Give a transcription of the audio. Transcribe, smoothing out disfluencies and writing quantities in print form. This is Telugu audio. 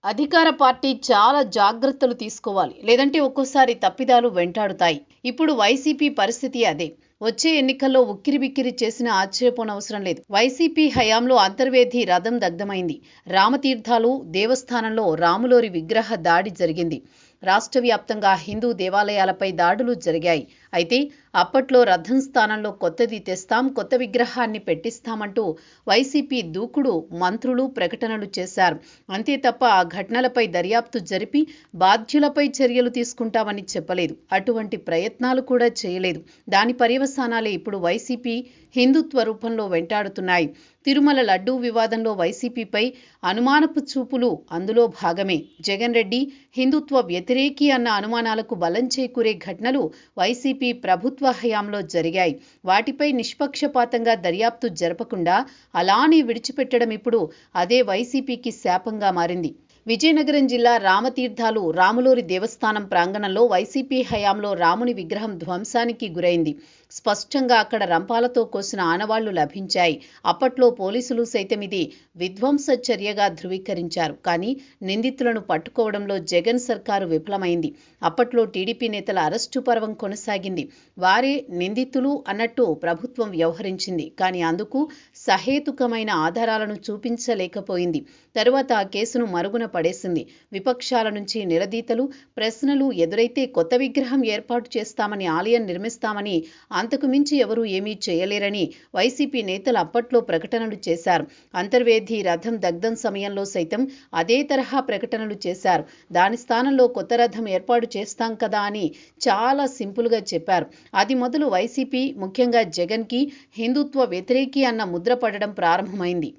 అధికార పార్టీ చాలా జాగ్రత్తలు తీసుకోవాలి. లేదంటే ఒక్కోసారి తప్పిదాలు వెంటాడుతాయి. ఇప్పుడు వైసీపీ పరిస్థితి అదే. వచ్చే ఎన్నికల్లో ఉక్కిరిబిక్కిరి చేసినా ఆశ్చర్యపోనవసరం లేదు. వైసీపీ హయాంలో అంతర్వేది రథం దగ్ధమైంది. రామతీర్థాలు దేవస్థానంలో రాములోరి విగ్రహ దాడి జరిగింది. రాష్ట్ర వ్యాప్తంగా హిందూ దేవాలయాలపై దాడులు జరిగాయి. అయితే అప్పట్లో రథం స్థానంలో కొత్తది తెస్తాం, కొత్త విగ్రహాన్ని పెట్టిస్తామంటూ వైసీపీ దూకుడు మంత్రులు ప్రకటనలు చేశారు. అంతే తప్ప ఆ ఘటనలపై దర్యాప్తు జరిపి బాధ్యులపై చర్యలు తీసుకుంటామని చెప్పలేదు. అటువంటి ప్రయత్నాలు కూడా చేయలేదు. దాని పర్యవసానాలే ఇప్పుడు వైసీపీ హిందుత్వ రూపంలో వెంటాడుతున్నాయి. తిరుమల లడ్డూ వివాదంలో వైసీపీపై అనుమానపు చూపులు అందులో భాగమే. జగన్ రెడ్డి హిందుత్వ వ్యతిరేకి అన్న అనుమానాలకు బలం చేకూరే ఘటనలు వైసీపీ ప్రభుత్వ హయాంలో జరిగాయి. వాటిపై నిష్పక్షపాతంగా దర్యాప్తు జరపకుండా అలానే విడిచిపెట్టడం ఇప్పుడు అదే వైసీపీకి శాపంగా మారింది. విజయనగరం జిల్లా రామతీర్థాలు రాములోరి దేవస్థానం ప్రాంగణంలో వైసీపీ హయాంలో రాముని విగ్రహం ధ్వంసానికి గురైంది. స్పష్టంగా అక్కడ రంపాలతో కోసిన ఆనవాళ్లు లభించాయి. అప్పట్లో పోలీసులు సైతం ఇది విధ్వంస చర్యగా ధృవీకరించారు. కానీ నిందితులను పట్టుకోవడంలో జగన్ సర్కారు విఫలమైంది. అప్పట్లో టీడీపీ నేతల అరెస్టు పర్వం కొనసాగింది. వారే నిందితులు అన్నట్టు ప్రభుత్వం వ్యవహరించింది. కానీ అందుకు సహేతుకమైన ఆధారాలను చూపించలేకపోయింది. తరువాత ఆ కేసును మరుగున పడేసింది. విపక్షాల నుంచి నిలదీతలు, ప్రశ్నలు ఎదురైతే కొత్త విగ్రహం ఏర్పాటు చేస్తామని, ఆలయం నిర్మిస్తామని, అంతకు మించి ఎవరూ ఏమీ చేయలేరని వైసీపీ నేతలు అప్పట్లో ప్రకటనలు చేశారు. అంతర్వేది రథం దగ్ధం సమయంలో సైతం అదే తరహా ప్రకటనలు చేశారు. దాని స్థానంలో కొత్త రథం ఏర్పాటు చేస్తాం కదా అని చాలా సింపుల్గా చెప్పారు. అది మొదలు వైసీపీ, ముఖ్యంగా జగన్కి హిందుత్వ వ్యతిరేకి అన్న ముద్ర పడడం ప్రారంభమైంది.